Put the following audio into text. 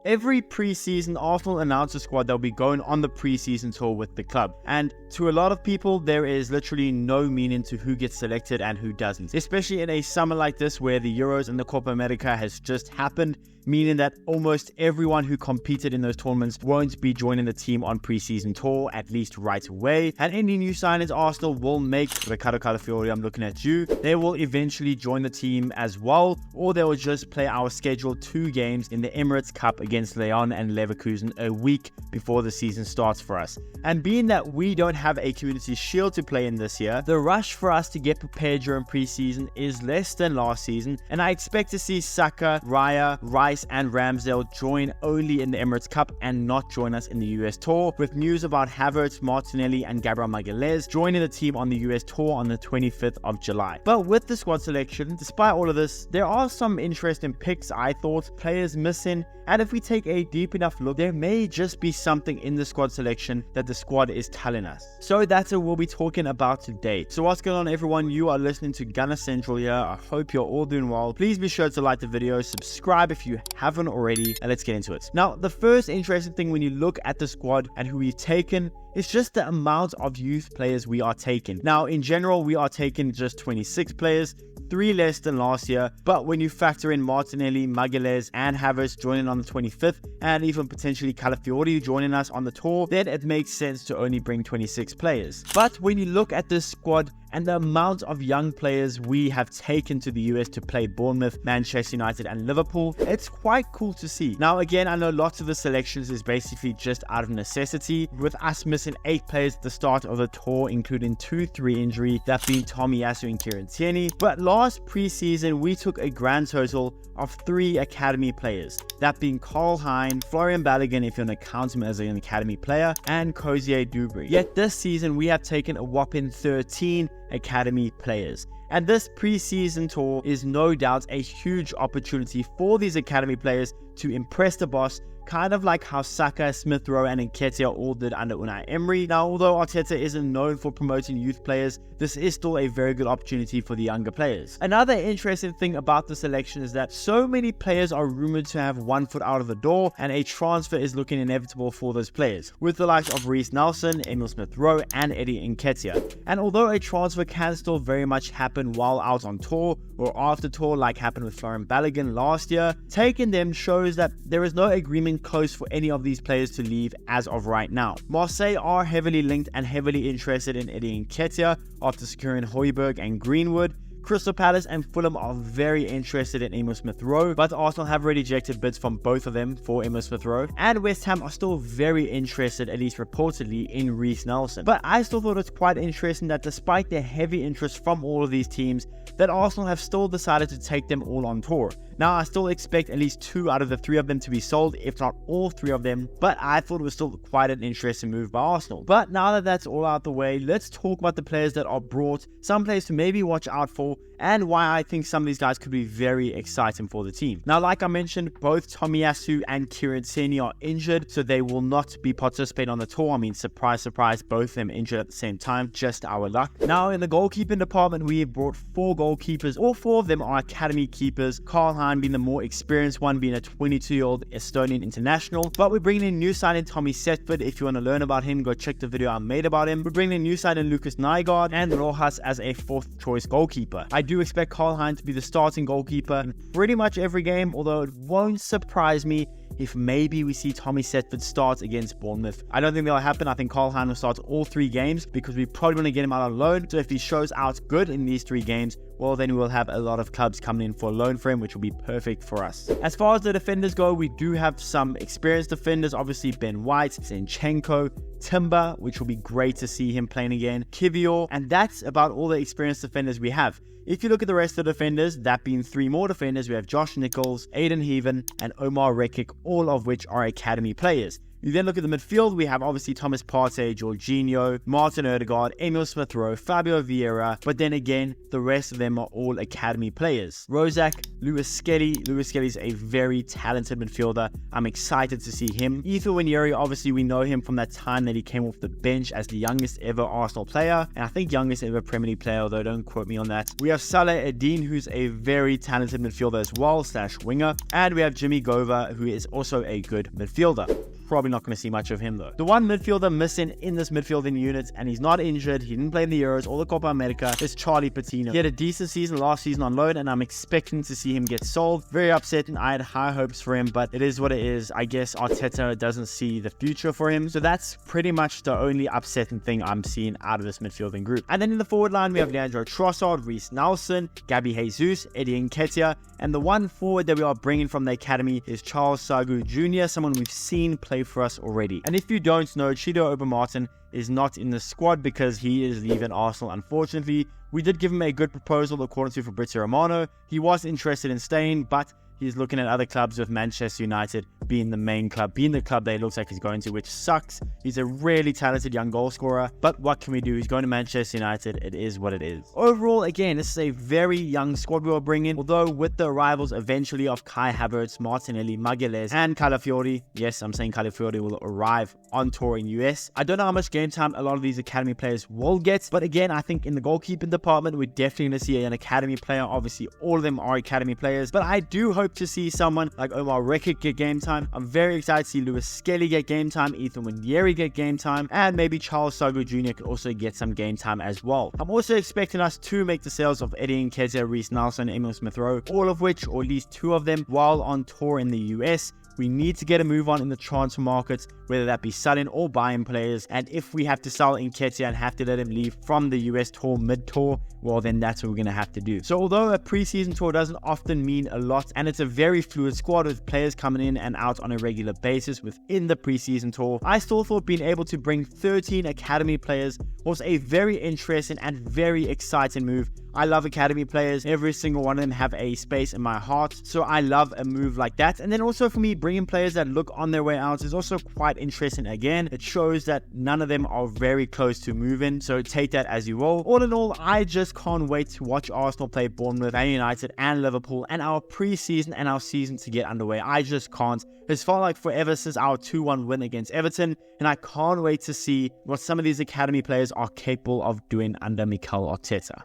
Every preseason, Arsenal announce a squad that will be going on the preseason tour with the club. And to a lot of people, there is literally no meaning to who gets selected and who doesn't. Especially in a summer like this where the Euros and the Copa America has just happened, meaning that almost everyone who competed in those tournaments won't be joining the team on preseason tour, at least right away. And any new signings Arsenal will make, Ricardo Calafiori, I'm looking at you, they will eventually join the team as well, or they will just play our scheduled 2 games in the Emirates Cup against Lyon and Leverkusen a week before the season starts for us. And being that we don't have a Community Shield to play in this year, the rush for us to get prepared during preseason is less than last season, and I expect to see Saka, Raya, Rice and Ramsdale join only in the Emirates Cup and not join us in the US tour, with news about Havertz, Martinelli and Gabriel Magalhaes joining the team on the US tour on the 25th of July. But with the squad selection, despite all of this, there are some interesting picks, I thought, players missing, and if we take a deep enough look, there may just be something in the squad selection that the squad is telling us. So that's what we'll be talking about today. So what's going on, everyone? You are listening to Gunner Central here. I hope you're all doing well. Please be sure to like the video, subscribe if you haven't already, and let's get into it. Now, the first interesting thing when you look at the squad and who we've taken, it's just the amount of youth players we are taking. Now, in general, we are taking just 26 players, 3 less than last year, but when you factor in Martinelli, Magalhaes and Havertz joining on the 25th, and even potentially Calafiori joining us on the tour, then it makes sense to only bring 26 players. But when you look at this squad and the amount of young players we have taken to the US to play Bournemouth, Manchester United and Liverpool, it's quite cool to see. Now again, I know lots of the selections is basically just out of necessity, with us missing 8 players at the start of the tour, including 2-3 injury, that being Tomiyasu and Kieran Tierney. But last preseason, we took a grand total of 3 academy players, that being Carl Hein, Florian Balogun if you want to count him as an academy player, and Cozier Dubry. Yet this season, we have taken a whopping 13 academy players. And this preseason tour is no doubt a huge opportunity for these academy players to impress the boss, kind of like how Saka, Smith Rowe and Nektiah all did under Unai Emery. Now, although Arteta isn't known for promoting youth players, this is still a very good opportunity for the younger players. Another interesting thing about the selection is that so many players are rumored to have one foot out of the door, and a transfer is looking inevitable for those players, with the likes of Reiss Nelson, Emile Smith Rowe and Eddie Nketiah. And although a transfer can still very much happen while out on tour or after tour, like happened with Florian Balogun last year, taking them shows that there is no agreement close for any of these players to leave as of right now. Marseille are heavily linked and heavily interested in Eddie Nketiah after securing Højbjerg and Greenwood. Crystal Palace and Fulham are very interested in Emile Smith Rowe, but Arsenal have already rejected bids from both of them for Emile Smith Rowe. And West Ham are still very interested, at least reportedly, in Reiss Nelson. But I still thought it's quite interesting that despite their heavy interest from all of these teams, that Arsenal have still decided to take them all on tour. Now, I still expect at least 2 out of the 3 of them to be sold, if not all 3 of them, but I thought it was still quite an interesting move by Arsenal. But now that that's all out the way, let's talk about the players that are brought, some players to maybe watch out for, and why I think some of these guys could be very exciting for the team. Now, like I mentioned, both Tomiyasu and Kieran Tierney are injured, so they will not be participating on the tour. I mean, surprise, surprise, both of them injured at the same time, just our luck. Now, in the goalkeeping department, we have brought 4 goalkeepers. All 4 of them are academy keepers, Carl Hein being the more experienced one, being a 22-year-old Estonian international. But we're bringing in new signing Tommy Setford. If you want to learn about him, go check the video I made about him. We're bringing in new signing Lucas Nygaard and Rojas as a 4th choice goalkeeper. I do expect Carl Hein to be the starting goalkeeper in pretty much every game, although it won't surprise me if maybe we see Tommy Setford start against Bournemouth. I don't think that'll happen. I think Carl Hein will start all 3 games because we probably want to get him out on loan. So if he shows out good in these 3 games, well, then we will have a lot of clubs coming in for a loan for him, which will be perfect for us. As far as the defenders go, we do have some experienced defenders. Obviously, Ben White, Zinchenko, Timber, which will be great to see him playing again, Kivior, and that's about all the experienced defenders we have. If you look at the rest of the defenders, that being 3 more defenders, we have Josh Nichols, Aidan Heaven, and Omar Rekik, all of which are academy players. You then look at the midfield, we have obviously Thomas Partey, Jorginho, Martin Odegaard, Emile Smith Rowe, Fabio Vieira, but then again, the rest of them are all academy players. Rozak, Lewis Skelly. Lewis Skelly is a very talented midfielder. I'm excited to see him. Ethan Nwaneri, obviously we know him from that time that he came off the bench as the youngest ever Arsenal player, and I think youngest ever Premier League player, although don't quote me on that. We have Salah Eddin, who's a very talented midfielder as well, / winger, and we have Jimmy Gova, who is also a good midfielder. Probably not going to see much of him though. The one midfielder missing in this midfielding unit, and he's not injured, he didn't play in the Euros or the Copa America, is Charlie Patino. He had a decent season last season on loan, and I'm expecting to see him get sold. Very upsetting. I had high hopes for him, but it is what it is. I guess Arteta doesn't see the future for him, so that's pretty much the only upsetting thing I'm seeing out of this midfielding group. And then in the forward line, we have Leandro Trossard, Reiss Nelson, Gabby Jesus, Eddie Nketiah, and the one forward that we are bringing from the academy is Charles Sagu Jr., someone we've seen play for us already. And if you don't know, Chido Obermartin is not in the squad because he is leaving Arsenal, unfortunately. We did give him a good proposal according to Fabrizio Romano. He was interested in staying, but he's looking at other clubs, with Manchester United being the main club, being the club that he looks like he's going to, which sucks. He's a really talented young goal scorer, but what can we do? He's going to Manchester United. It is what it is. Overall, again, this is a very young squad we are bringing, although with the arrivals eventually of Kai Havertz, Martinelli, Magalhaes, and Calafiori, yes, I'm saying Calafiori will arrive on tour in US. I don't know how much game time a lot of these academy players will get, but again, I think in the goalkeeping department, we're definitely going to see an academy player. Obviously, all of them are academy players, but I do hope to see someone like Omar Rekik get game time. I'm very excited to see Lewis Skelly get game time, Ethan Nwaneri get game time, and maybe Charles Sagu Jr. could also get some game time as well. I'm also expecting us to make the sales of Eddie Nketiah, Reiss Nelson, Emile Smith Rowe, all of which, or at least 2 of them, while on tour in the US. We need to get a move on in the transfer markets, whether that be selling or buying players. And if we have to sell Nketiah and have to let him leave from the US tour mid-tour, well, then that's what we're going to have to do. So although a preseason tour doesn't often mean a lot, and it's a very fluid squad with players coming in and out on a regular basis within the preseason tour, I still thought being able to bring 13 academy players was a very interesting and very exciting move. I love academy players. Every single one of them have a space in my heart. So I love a move like that. And then also for me, bringing players that look on their way out is also quite interesting. Again, it shows that none of them are very close to moving. So take that as you will. All in all, I just can't wait to watch Arsenal play Bournemouth, Man United and Liverpool, and our preseason and our season to get underway. I just can't. It's felt like forever since our 2-1 win against Everton, and I can't wait to see what some of these academy players are capable of doing under Mikel Arteta.